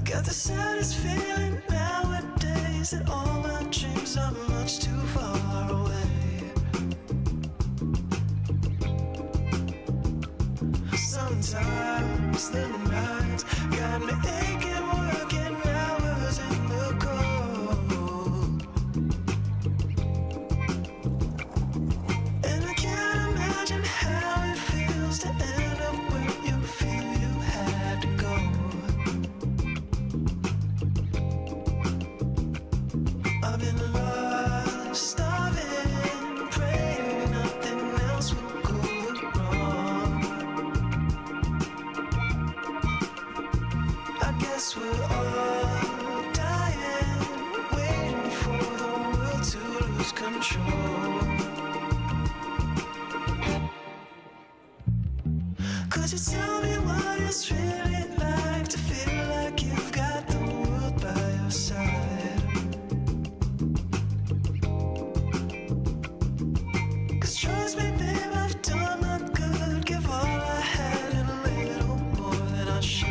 Got the saddest feeling nowadays that all my dreams are much too far away. Sometimes the nights got me aching, working hours in the cold. And I can't imagine how it feels to end up where you feel you had to go. I've been lost, starving, praying nothing else will go wrong. I guess we're all dying, waiting for the world to lose control. Could you tell me what it's really like to feel like you've got the world by your side? Trust me, babe, I've done my good. Give all I had and a little more than I should.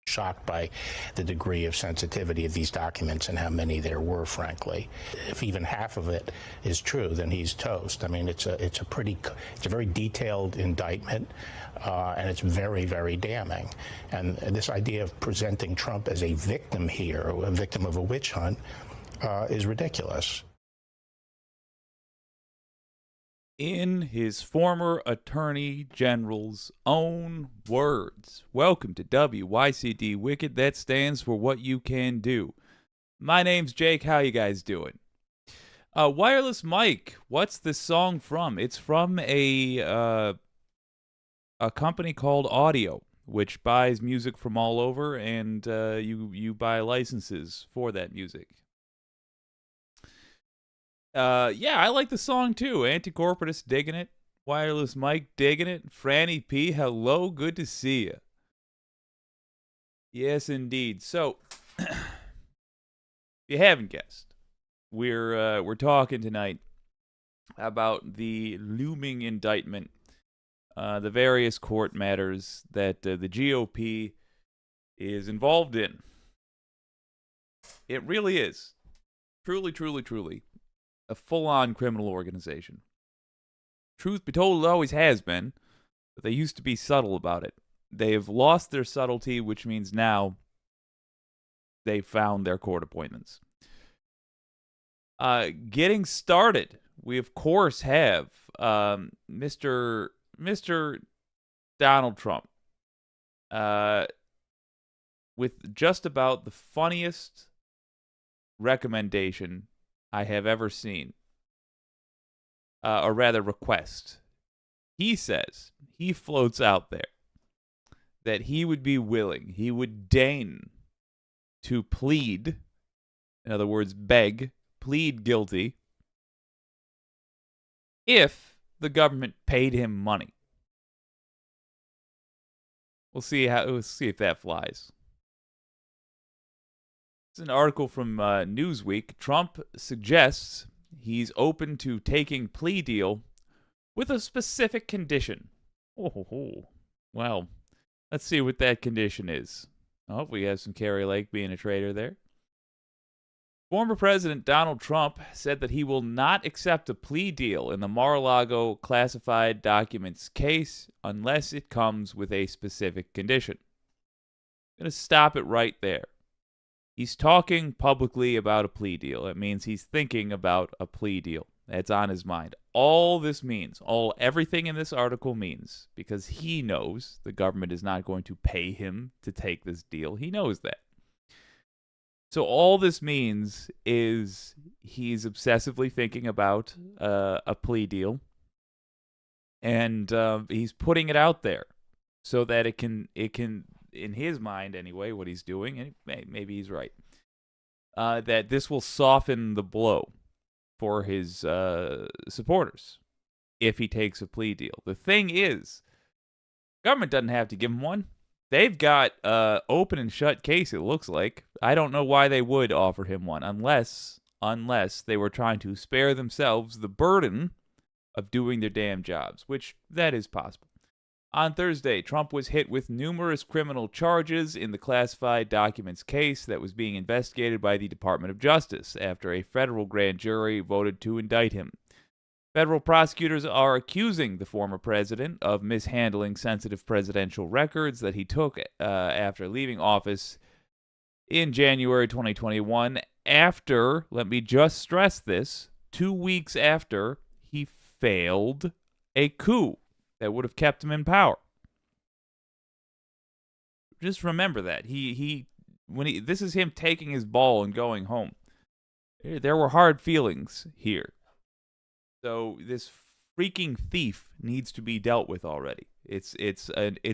Shocked by the degree of sensitivity of these documents and how many there were, frankly. If even half of it is true, then he's toast. I mean, it's a very detailed indictment, and it's very, very damning. And this idea of presenting Trump as a victim here, a victim of a witch hunt, is ridiculous. In his former attorney general's own words. Welcome to WYCD Wicked. That stands for What You Can Do. My name's Jake. How you guys doing? Wireless Mike. What's this song from? It's from a company called Audio, which buys music from all over, and you buy licenses for that music. Yeah, I like the song too. Anticorporatus digging it. Wireless Mike digging it. Franny P, hello, good to see you. Yes, indeed. So, if you haven't guessed, we're talking tonight about the looming indictment, the various court matters that the GOP is involved in. It really is, truly, truly, truly, a full-on criminal organization. Truth be told, it always has been, but they used to be subtle about it. They have lost their subtlety, which means now they've found their court appointments. Getting started, we of course have Mr. Donald Trump with just about the funniest recommendation I have ever seen, or rather request. He says, he floats out there that he would be willing, he would deign to plead, in other words, plead guilty, if the government paid him money. We'll see if that flies. It's an article from Newsweek. Trump suggests he's open to taking plea deal with a specific condition. Oh, well, let's see what that condition is. Oh, we have some Carrie Lake being a traitor there. Former President Donald Trump said that he will not accept a plea deal in the Mar-a-Lago classified documents case unless it comes with a specific condition. I'm going to stop it right there. He's talking publicly about a plea deal. It means he's thinking about a plea deal. that's on his mind. All this means, everything in this article means, because he knows the government is not going to pay him to take this deal. He knows that. So all this means is he's obsessively thinking about a plea deal, and he's putting it out there so that it can, in his mind anyway, what he's doing, and maybe he's right, that this will soften the blow for his supporters if he takes a plea deal. The thing is, government doesn't have to give him one. They've got open and shut case, it looks like. I don't know why they would offer him one unless they were trying to spare themselves the burden of doing their damn jobs, which that is possible. On Thursday, Trump was hit with numerous criminal charges in the classified documents case that was being investigated by the Department of Justice after a federal grand jury voted to indict him. Federal prosecutors are accusing the former president of mishandling sensitive presidential records that he took after leaving office in January 2021 after, let me just stress this, 2 weeks after he failed a coup that would have kept him in power. Just remember that. This is him taking his ball and going home. There were hard feelings here. So this freaking thief needs to be dealt with already. It's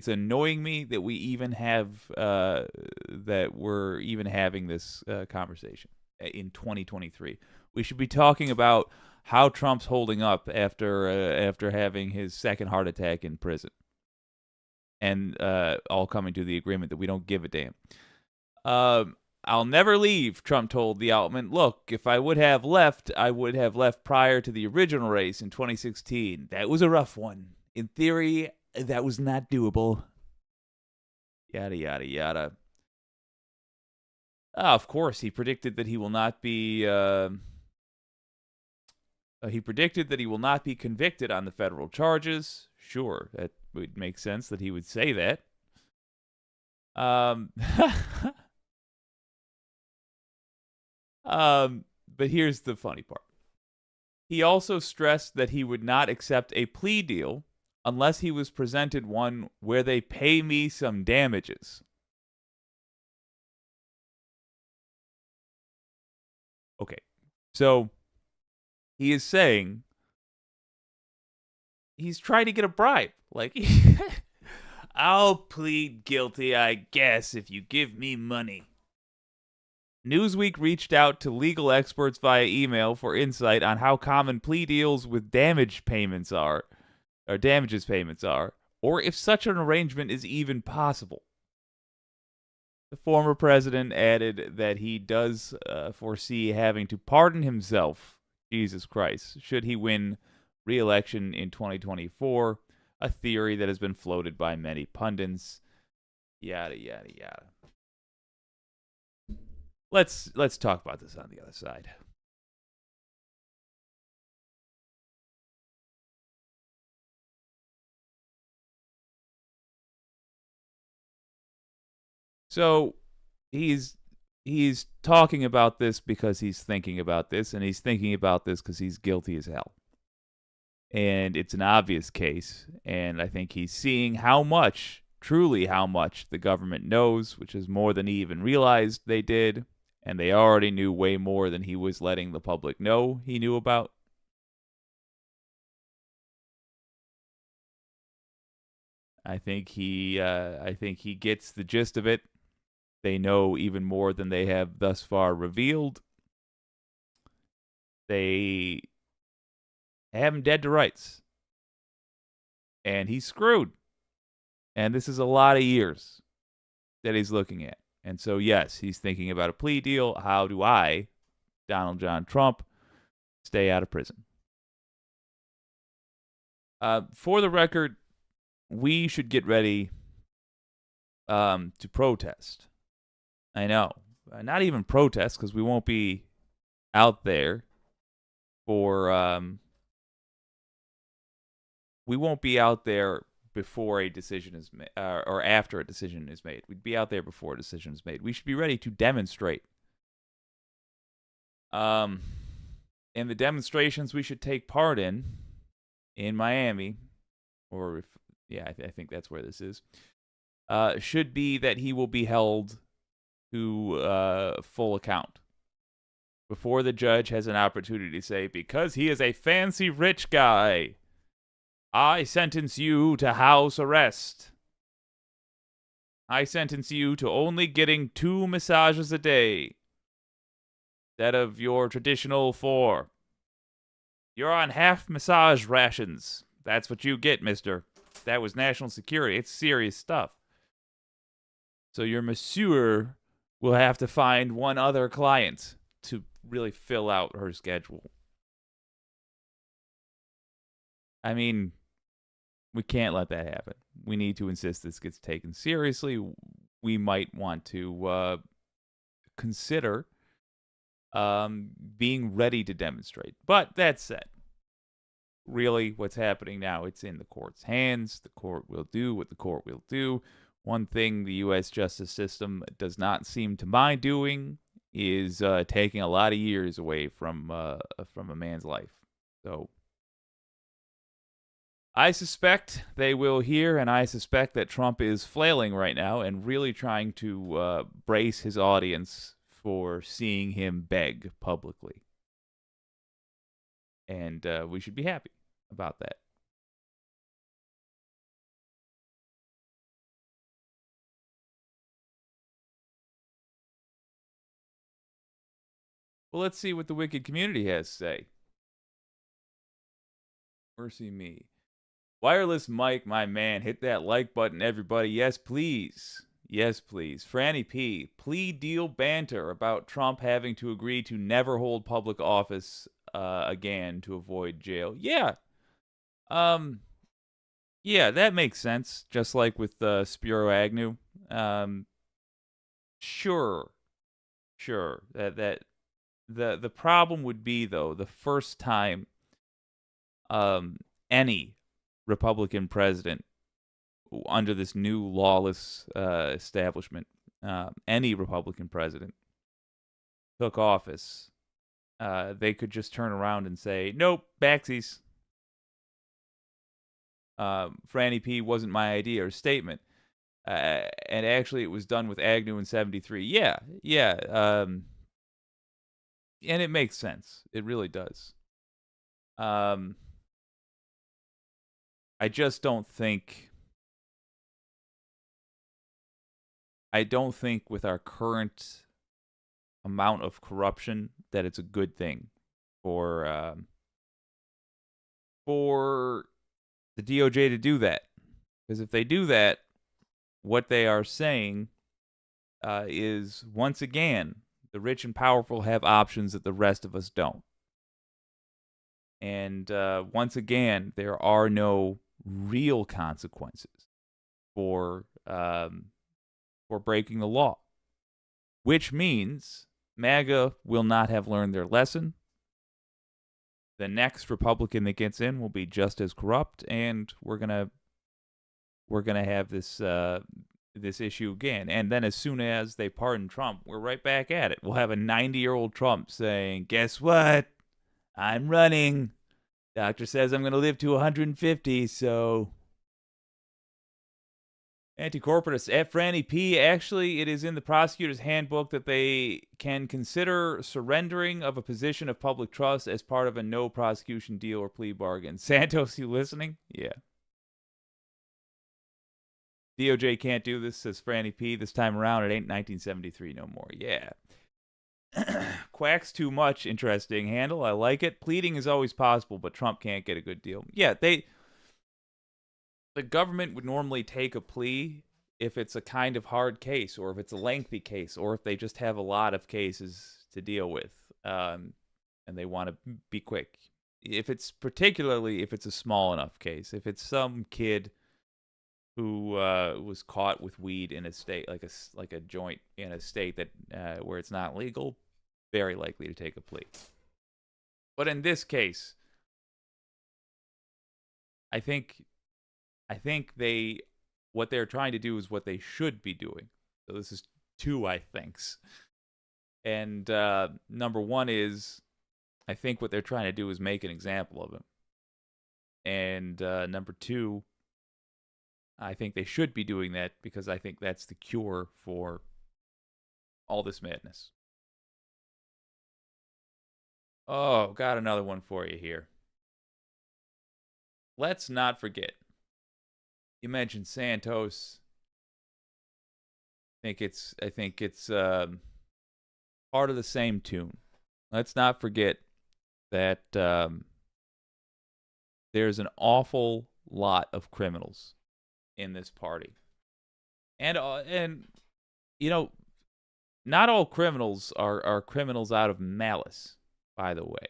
annoying me that we even have that we're even having this conversation in 2023. We should be talking about how Trump's holding up after having his second heart attack in prison, and all coming to the agreement that we don't give a damn. I'll never leave, Trump told the outlet. Look, if I would have left, I would have left prior to the original race in 2016. That was a rough one. In theory, that was not doable. Yada, yada, yada. Of course, he predicted that he will not be... he predicted that he will not be convicted on the federal charges. Sure, that would make sense that he would say that. But here's the funny part. He also stressed that he would not accept a plea deal unless he was presented one where they pay me some damages. Okay, so he is saying he's trying to get a bribe. Like, I'll plead guilty, I guess, if you give me money. Newsweek reached out to legal experts via email for insight on how common plea deals with damages payments are, or if such an arrangement is even possible. The former president added that he does foresee having to pardon himself, Jesus Christ, should he win re-election in 2024, a theory that has been floated by many pundits. Yada, yada, yada. Let's talk about this on the other side. So he's talking about this because he's thinking about this, and he's thinking about this because he's guilty as hell. And it's an obvious case, and I think he's seeing truly how much the government knows, which is more than he even realized they did, and they already knew way more than he was letting the public know he knew about. I think he gets the gist of it. They know even more than they have thus far revealed. They have him dead to rights. And he's screwed. And this is a lot of years that he's looking at. And so, yes, he's thinking about a plea deal. How do I, Donald John Trump, stay out of prison? For the record, we should get ready to protest. I know. Not even protest, because we won't be out there for... we won't be out there before a decision is made, or after a decision is made. We'd be out there before a decision is made. We should be ready to demonstrate. And And the demonstrations we should take part in Miami, or I think that's where this is, should be that he will be held to full account before the judge has an opportunity to say, because he is a fancy rich guy, I sentence you to house arrest. I sentence you to only getting 2 massages a day instead of your traditional 4. You're on half massage rations. That's what you get, mister. That was national security. It's serious stuff. So your masseur will have to find one other client to really fill out her schedule. I mean, we can't let that happen. We need to insist this gets taken seriously. We might want to consider being ready to demonstrate. But that said, really what's happening now, it's in the court's hands. The court will do what the court will do. One thing the U.S. justice system does not seem to mind doing is taking a lot of years away from a man's life. So I suspect they will hear, and I suspect that Trump is flailing right now and really trying to brace his audience for seeing him beg publicly. And we should be happy about that. Well, let's see what the wicked community has to say. Mercy me. Wireless Mike, my man, hit that like button, everybody. Yes, please. Yes, please. Franny P, plea deal banter about Trump having to agree to never hold public office again to avoid jail. Yeah. Yeah, that makes sense. Just like with Spiro Agnew. Sure. That the problem would be, though, the first time any Republican president under this new lawless establishment, any Republican president took office, they could just turn around and say, nope, backsies. Franny P wasn't my idea or statement. And actually, it was done with Agnew in 73. Yeah. And it makes sense. It really does. I just don't think with our current amount of corruption that it's a good thing for the DOJ to do that. Because if they do that, what they are saying is, once again, the rich and powerful have options that the rest of us don't. And once again, there are no real consequences for breaking the law, which means MAGA will not have learned their lesson. The next Republican that gets in will be just as corrupt, and we're gonna have this issue again. And then as soon as they pardon Trump, we're right back at it. We'll have a 90-year-old Trump saying, guess what? I'm running. Doctor says I'm going to live to 150, so... Anti-corporatists at Franny P. Actually, it is in the prosecutor's handbook that they can consider surrendering of a position of public trust as part of a no prosecution deal or plea bargain. Santos, you listening? Yeah. DOJ can't do this, says Franny P. This time around, it ain't 1973 no more. Yeah. Quacks too much. Interesting handle. I like it. Pleading is always possible, but Trump can't get a good deal. Yeah, the government would normally take a plea if it's a kind of hard case, or if it's a lengthy case, or if they just have a lot of cases to deal with, and they want to be quick. Particularly if it's a small enough case. If it's some kid who was caught with weed in a state, like a joint in a state that where it's not legal, very likely to take a plea. But in this case, I think what they're trying to do is what they should be doing. So this is two I thinks. And number one is I think what they're trying to do is make an example of him. And number two, I think they should be doing that because I think that's the cure for all this madness. Oh, got another one for you here. Let's not forget. You mentioned Santos. I think it's part of the same tune. Let's not forget that there's an awful lot of criminals in this party, and you know, not all criminals are criminals out of malice. By the way,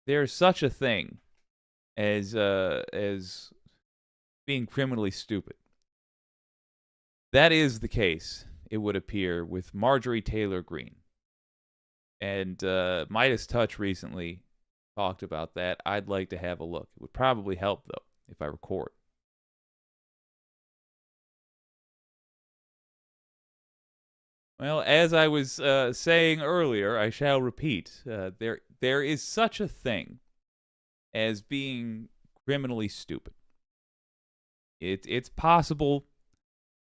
there's such a thing as being criminally stupid. That is the case, it would appear, with Marjorie Taylor Greene. And Midas Touch recently talked about that. I'd like to have a look. It would probably help, though, if I record. Well, as I was saying earlier, I shall repeat. There is such a thing as being criminally stupid. It's possible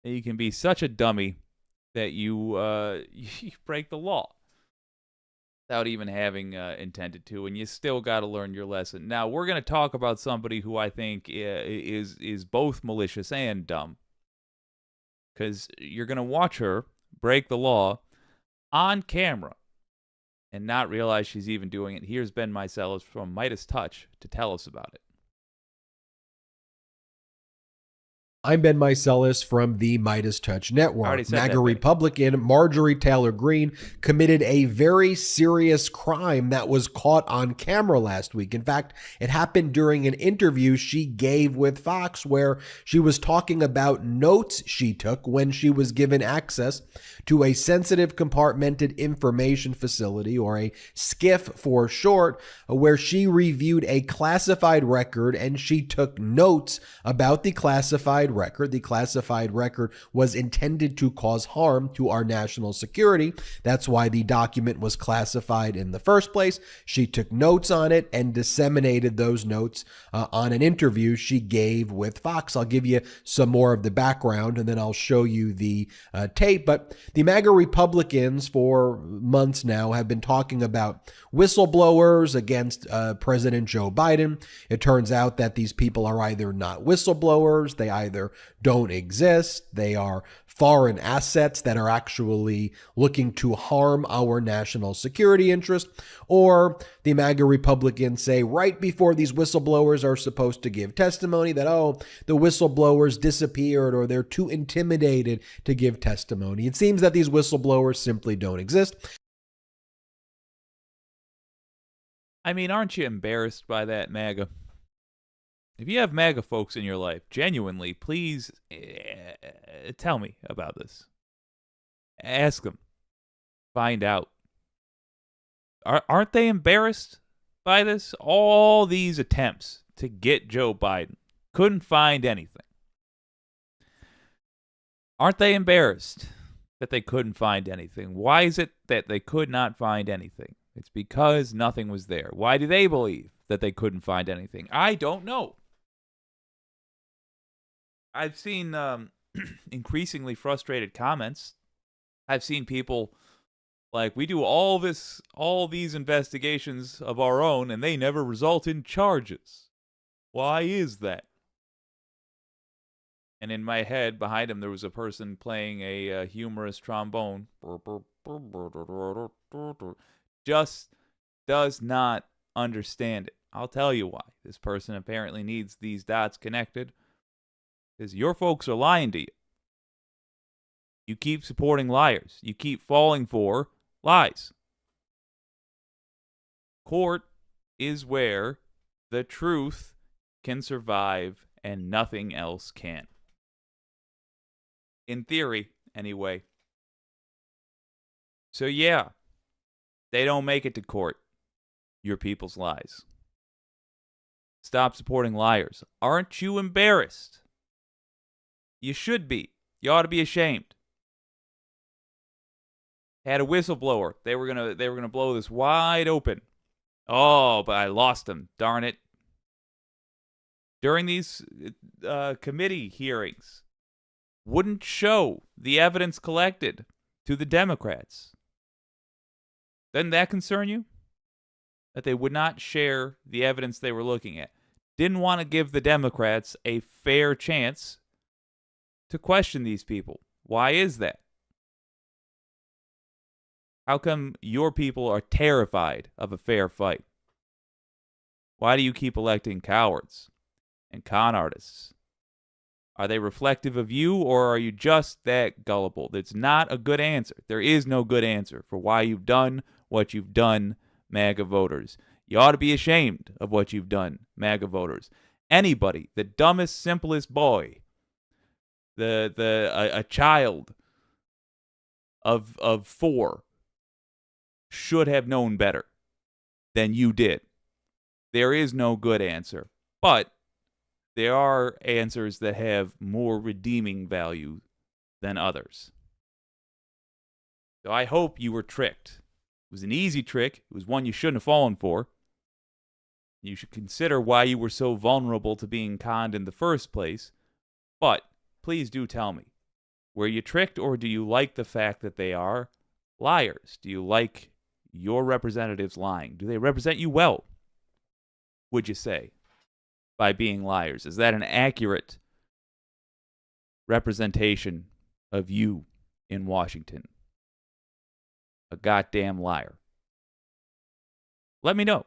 that you can be such a dummy that you you break the law without even having intended to, and you still got to learn your lesson. Now, we're going to talk about somebody who I think is both malicious and dumb, because you're going to watch her break the law on camera and not realize she's even doing it. Here's Ben Meiselas from Midas Touch to tell us about it. I'm Ben Meiselas from the Midas Touch Network. MAGA Republican Marjorie Taylor Greene committed a very serious crime that was caught on camera last week. In fact, it happened during an interview she gave with Fox where she was talking about notes she took when she was given access to a sensitive compartmented information facility, or a SCIF for short, where she reviewed a classified record and she took notes about the classified record. The classified record was intended to cause harm to our national security. That's why the document was classified in the first place. She took notes on it and disseminated those notes on an interview she gave with Fox. I'll give you some more of the background and then I'll show you the tape. But the MAGA Republicans for months now have been talking about whistleblowers against President Joe Biden. It turns out that these people are either not whistleblowers, they either don't exist, they are foreign assets that are actually looking to harm our national security interest, or the MAGA Republicans say right before these whistleblowers are supposed to give testimony that, oh, the whistleblowers disappeared or they're too intimidated to give testimony. It seems that these whistleblowers simply don't exist. I mean, aren't you embarrassed by that, MAGA? If you have MAGA folks in your life, genuinely, please tell me about this. Ask them. Find out. Aren't they embarrassed by this? All these attempts to get Joe Biden. Couldn't find anything. Aren't they embarrassed that they couldn't find anything? Why is it that they could not find anything? It's because nothing was there. Why do they believe that they couldn't find anything? I don't know. I've seen increasingly frustrated comments. I've seen people like, we do all these investigations of our own, and they never result in charges. Why is that? And in my head, behind him, there was a person playing a humorous trombone. Just does not understand it. I'll tell you why. This person apparently needs these dots connected. Because your folks are lying to you. You keep supporting liars. You keep falling for lies. Court is where the truth can survive and nothing else can. In theory, anyway. So yeah, they don't make it to court. Your people's lies. Stop supporting liars. Aren't you embarrassed? You should be. You ought to be ashamed. had a whistleblower. They were gonna blow this wide open. Oh, but I lost him. Darn it. During these committee hearings, wouldn't show the evidence collected to the Democrats. Doesn't that concern you? That they would not share the evidence they were looking at. Didn't want to give the Democrats a fair chance to question these people. Why is that? How come your people are terrified of a fair fight? Why do you keep electing cowards and con artists? Are they reflective of you, or are you just that gullible? That's not a good answer. There is no good answer for why you've done what you've done, MAGA voters. You ought to be ashamed of what you've done, MAGA voters. Anybody, the dumbest, simplest boy, a child of 4 should have known better than you did. There is no good answer, but there are answers that have more redeeming value than others. So I hope you were tricked. It was an easy trick. It was one you shouldn't have fallen for. You should consider why you were so vulnerable to being conned in the first place. But please do tell me, were you tricked, or do you like the fact that they are liars? Do you like your representatives lying? Do they represent you well, would you say, by being liars? Is that an accurate representation of you in Washington? A goddamn liar. Let me know.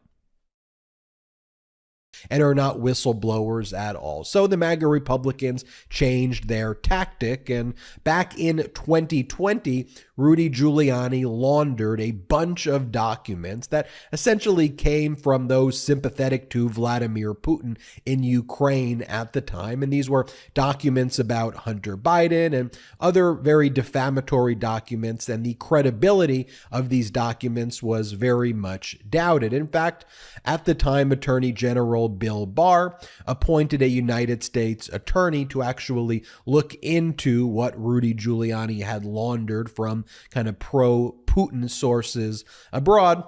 And are not whistleblowers at all. So the MAGA Republicans changed their tactic, and back in 2020, Rudy Giuliani laundered a bunch of documents that essentially came from those sympathetic to Vladimir Putin in Ukraine at the time. And these were documents about Hunter Biden and other very defamatory documents, and the credibility of these documents was very much doubted. In fact, at the time, Attorney General Bill Barr appointed a United States attorney to actually look into what Rudy Giuliani had laundered from kind of pro-Putin sources abroad.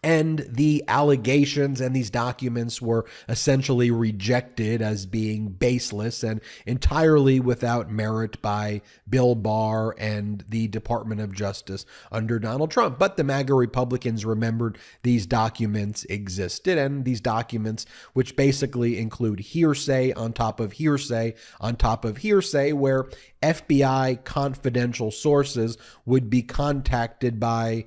And the allegations and these documents were essentially rejected as being baseless and entirely without merit by Bill Barr and the Department of Justice under Donald Trump. But the MAGA Republicans remembered these documents existed, and these documents, which basically include hearsay on top of hearsay on top of hearsay, where FBI confidential sources would be contacted by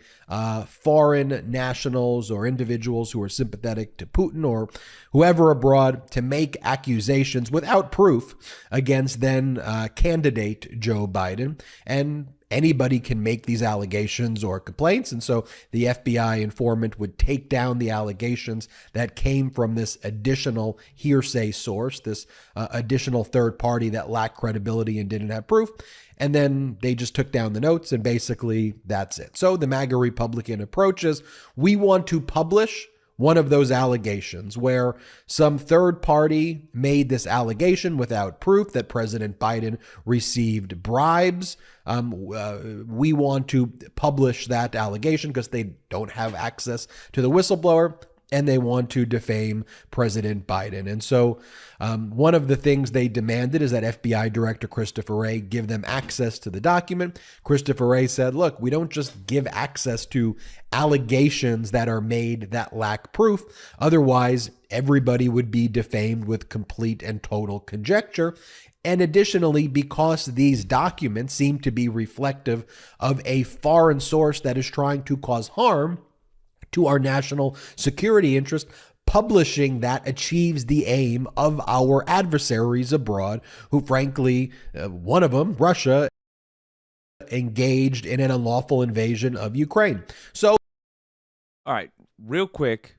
foreign nationals or individuals who are sympathetic to Putin or whoever abroad to make accusations without proof against then candidate Joe Biden. And anybody can make these allegations or complaints. And so the FBI informant would take down the allegations that came from this additional hearsay source, this additional third party that lacked credibility and didn't have proof. And then they just took down the notes, and basically that's it. So the MAGA Republican approach is, we want to publish one of those allegations where some third party made this allegation without proof that President Biden received bribes. We want to publish that allegation because they don't have access to the whistleblower, and they want to defame President Biden. And so one of the things they demanded is that FBI Director Christopher Wray give them access to the document. Christopher Wray said, look, we don't just give access to allegations that are made that lack proof. Otherwise, everybody would be defamed with complete and total conjecture. And additionally, because these documents seem to be reflective of a foreign source that is trying to cause harm to our national security interest, publishing that achieves the aim of our adversaries abroad, who frankly, one of them, Russia, engaged in an unlawful invasion of Ukraine. So, all right, real quick,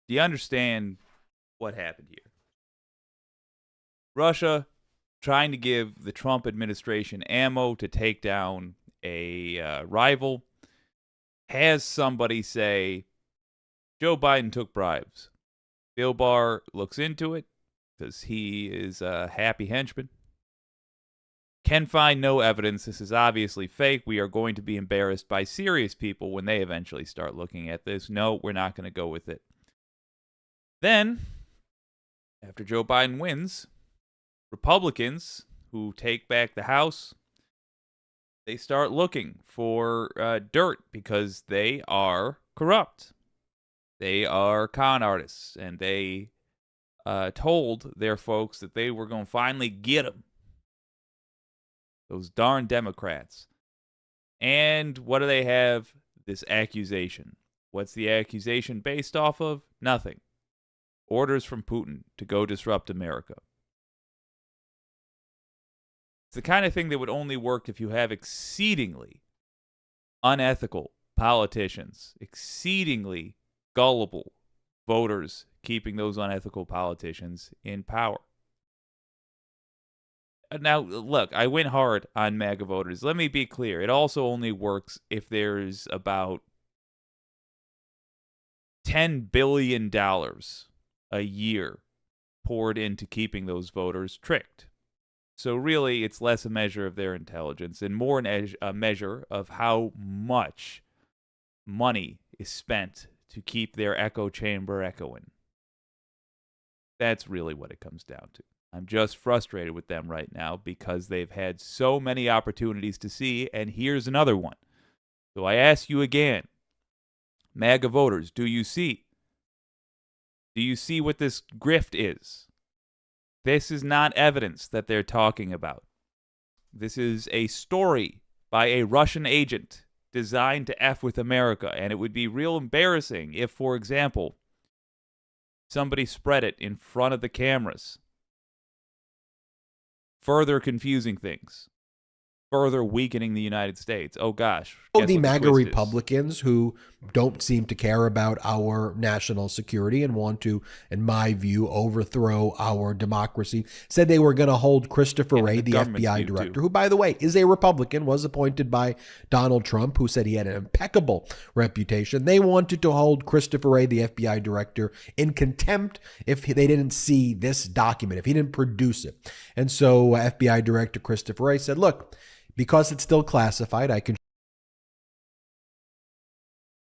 do you understand what happened here? Russia trying to give the Trump administration ammo to take down a rival, has somebody say, Joe Biden took bribes. Bill Barr looks into it because he is a happy henchman. can find no evidence. This is obviously fake. We are going to be embarrassed by serious people when they eventually start looking at this. No, we're not going to go with it. Then, after Joe Biden wins, Republicans who take back the House, they start looking for dirt because they are corrupt. They are con artists, and they told their folks that they were going to finally get them. Those darn Democrats. And what do they have? This accusation. What's the accusation based off of? Nothing. Orders from Putin to go disrupt America. It's the kind of thing that would only work if you have exceedingly unethical politicians, exceedingly gullible voters keeping those unethical politicians in power. Now, look, I went hard on MAGA voters. Let me be clear. It also only works if there's about $10 billion a year poured into keeping those voters tricked. So really, it's less a measure of their intelligence and more a measure of how much money is spent to keep their echo chamber echoing. That's really what it comes down to. I'm just frustrated with them right now because they've had so many opportunities to see, and here's another one. So I ask you again, MAGA voters, do you see? Do you see what this grift is? This is not evidence that they're talking about. This is a story by a Russian agent designed to F with America, and it would be real embarrassing if, for example, somebody spread it in front of the cameras, further confusing things, further weakening the United States. Oh gosh. The MAGA Republicans who don't seem to care about our national security and want to, in my view, overthrow our democracy, said they were going to hold Christopher Wray, the FBI director, who, by the way, is a Republican, was appointed by Donald Trump, who said he had an impeccable reputation. They wanted to hold Christopher Wray, the FBI director, in contempt if they didn't see this document, if he didn't produce it. And so FBI Director Christopher Wray said, look, because it's still classified, I can.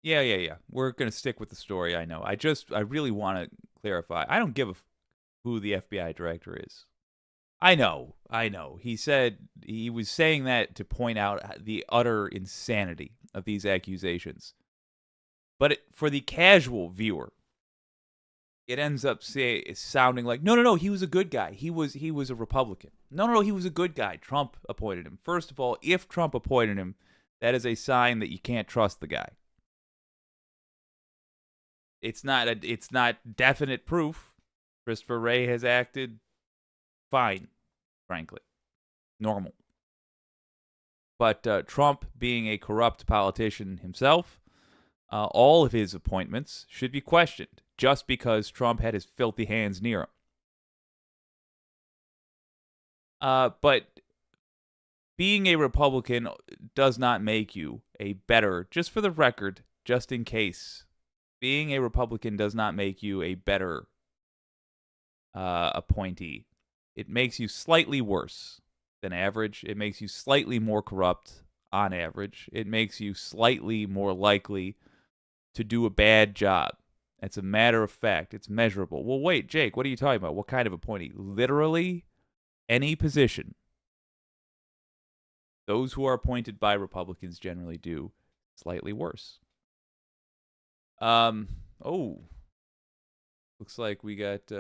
Yeah. We're going to stick with the story, I know. I really want to clarify. I don't give a who the FBI director is. I know. He said he was saying that to point out the utter insanity of these accusations. But for the casual viewer, it ends up sounding like, no, he was a good guy. He was a Republican. No, he was a good guy. Trump appointed him. First of all, if Trump appointed him, that is a sign that you can't trust the guy. It's not definite proof. Christopher Wray has acted fine, frankly. Normal. But Trump, being a corrupt politician himself, all of his appointments should be questioned just because Trump had his filthy hands near him. But being a Republican does not make you a better, just for the record, just in case, being a Republican does not make you a better appointee. It makes you slightly worse than average. It makes you slightly more corrupt on average. It makes you slightly more likely to do a bad job. It's a matter of fact. It's measurable. Well, wait, Jake, what are you talking about? What kind of appointee? Literally any position. Those who are appointed by Republicans generally do slightly worse. Looks like we got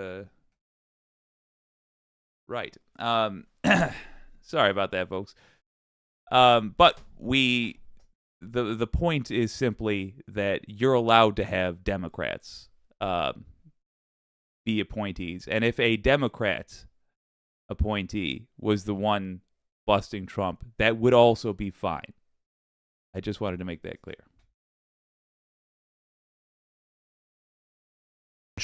right. Sorry about that, folks. But the point is simply that you're allowed to have Democrats be appointees, and if a Democrat appointee was the one busting Trump, that would also be fine. I just wanted to make that clear.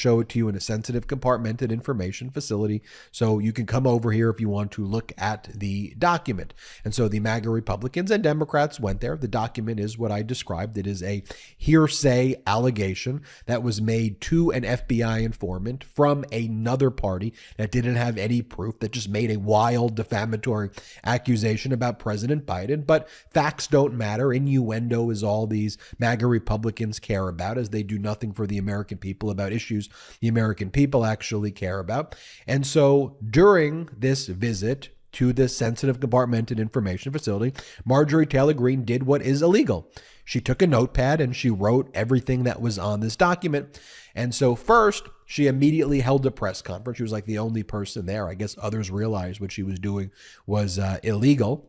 show it to you in a sensitive compartmented information facility. So you can come over here if you want to look at the document. And so the MAGA Republicans and Democrats went there. The document is what I described. It is a hearsay allegation that was made to an FBI informant from another party that didn't have any proof, that just made a wild defamatory accusation about President Biden. But facts don't matter. Innuendo is all these MAGA Republicans care about, as they do nothing for the American people about issues the American people actually care about. And so during this visit to this sensitive compartmented information facility, Marjorie Taylor Greene did what is illegal. She took a notepad and she wrote everything that was on this document. And so first, she immediately held a press conference. She was like the only person there. I guess others realized what she was doing was illegal,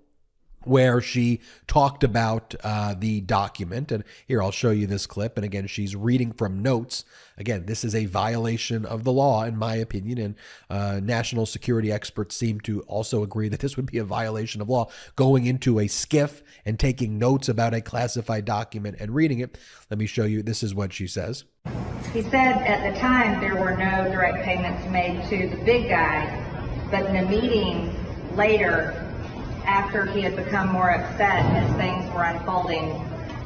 where she talked about the document. And here, I'll show you this clip. And again, she's reading from notes. Again, this is a violation of the law, in my opinion. And national security experts seem to also agree that this would be a violation of law, going into a SCIF and taking notes about a classified document and reading it. Let me show you. This is what she says. He said at the time there were no direct payments made to the big guy, but in a meeting later, after he had become more upset as things were unfolding,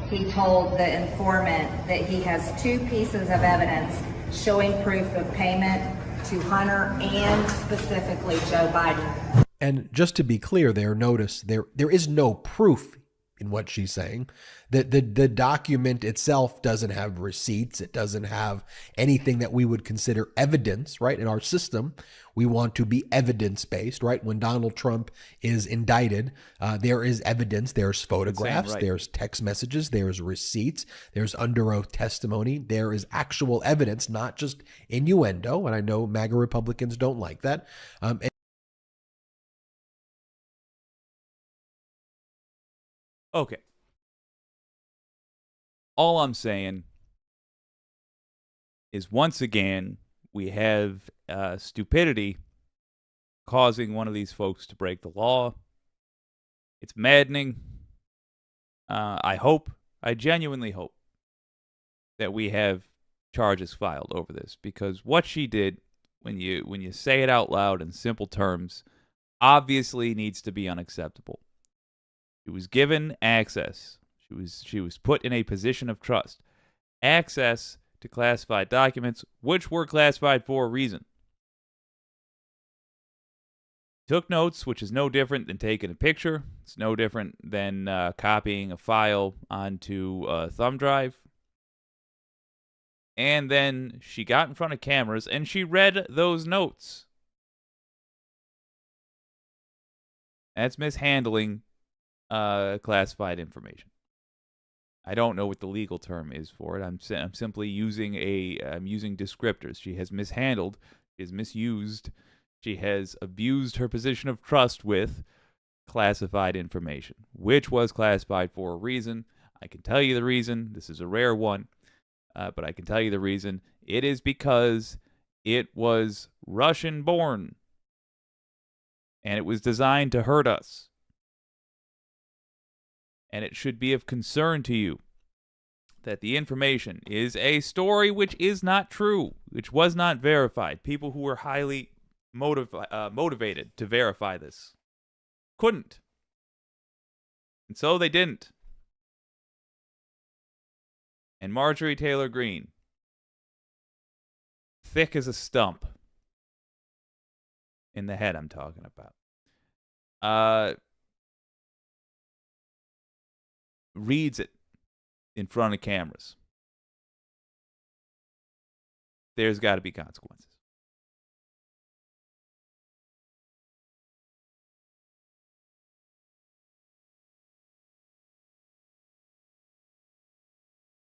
he told the informant that he has 2 pieces of evidence showing proof of payment to Hunter and specifically Joe Biden. And just to be clear there, notice there is no proof in what she's saying. The document itself doesn't have receipts. It doesn't have anything that we would consider evidence, right? In our system, we want to be evidence-based, right? When Donald Trump is indicted, there is evidence. There's photographs, right. There's text messages, there's receipts, there's under oath testimony. There is actual evidence, not just innuendo. And I know MAGA Republicans don't like that. Okay. All I'm saying is, once again, we have stupidity causing one of these folks to break the law. It's maddening. I genuinely hope that we have charges filed over this, because what she did, when you say it out loud in simple terms, obviously needs to be unacceptable. She was given access. She was put in a position of trust. Access to classified documents, which were classified for a reason. Took notes, which is no different than taking a picture. It's no different than copying a file onto a thumb drive. And then she got in front of cameras and she read those notes. That's mishandling classified information. I don't know what the legal term is for it. I'm simply using using descriptors. She has mishandled, she has misused, she has abused her position of trust with classified information, which was classified for a reason. I can tell you the reason. This is a rare one, but I can tell you the reason. It is because it was Russian-born, and it was designed to hurt us. And it should be of concern to you that the information is a story which is not true, which was not verified. People who were highly motivated to verify this couldn't. And so they didn't. And Marjorie Taylor Greene, thick as a stump, in the head I'm talking about, reads it in front of cameras. There's got to be consequences.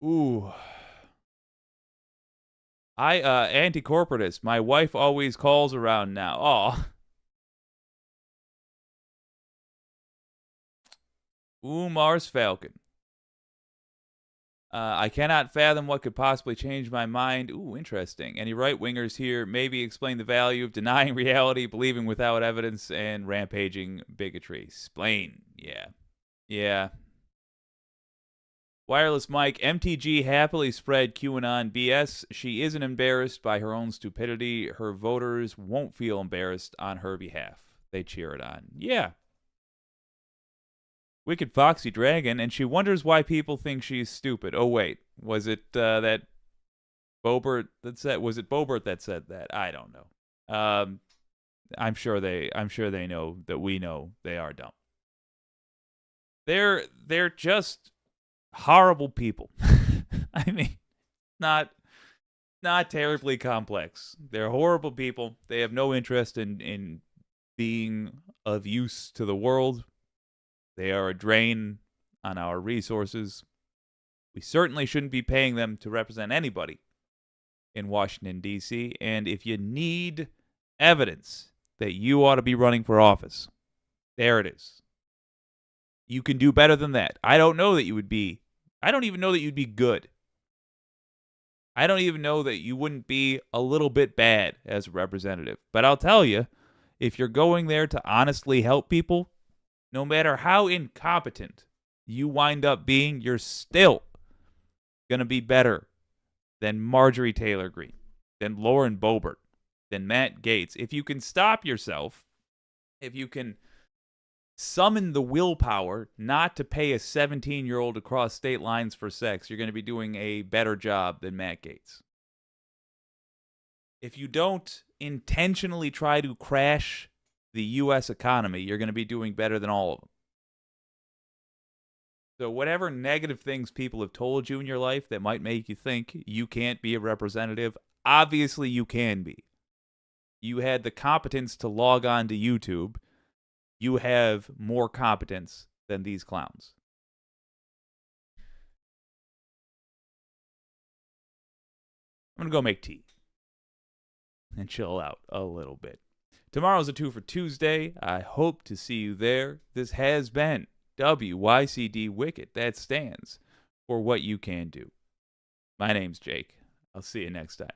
Ooh. Anti-corporatist. My wife always calls around now. Aw. Ooh, Mars Falcon. I cannot fathom what could possibly change my mind. Ooh, interesting. Any right-wingers here maybe explain the value of denying reality, believing without evidence, and rampaging bigotry. Explain. Yeah. Yeah. Wireless Mike, MTG happily spread QAnon BS. She isn't embarrassed by her own stupidity. Her voters won't feel embarrassed on her behalf. They cheer it on. Yeah. Wicked Foxy Dragon, and she wonders why people think she's stupid. Oh, wait. Was it that Bobert that said? Was it Bobert that said that? I don't know. I'm sure they know that we know they are dumb. They're just horrible people. I mean, not terribly complex. They're horrible people. They have no interest in being of use to the world. They are a drain on our resources. We certainly shouldn't be paying them to represent anybody in Washington, D.C. And if you need evidence that you ought to be running for office, there it is. You can do better than that. I don't even know that you'd be good. I don't even know that you wouldn't be a little bit bad as a representative. But I'll tell you, if you're going there to honestly help people, no matter how incompetent you wind up being, you're still going to be better than Marjorie Taylor Greene, than Lauren Boebert, than Matt Gaetz. If you can stop yourself, if you can summon the willpower not to pay a 17-year-old across state lines for sex, you're going to be doing a better job than Matt Gaetz. If you don't intentionally try to crash the U.S. economy, you're going to be doing better than all of them. So whatever negative things people have told you in your life that might make you think you can't be a representative, obviously you can be. You had the competence to log on to YouTube. You have more competence than these clowns. I'm going to go make tea and chill out a little bit. Tomorrow's a 2 for Tuesday. I hope to see you there. This has been WYCD Wicked. That stands for What You Can Do. My name's Jake. I'll see you next time.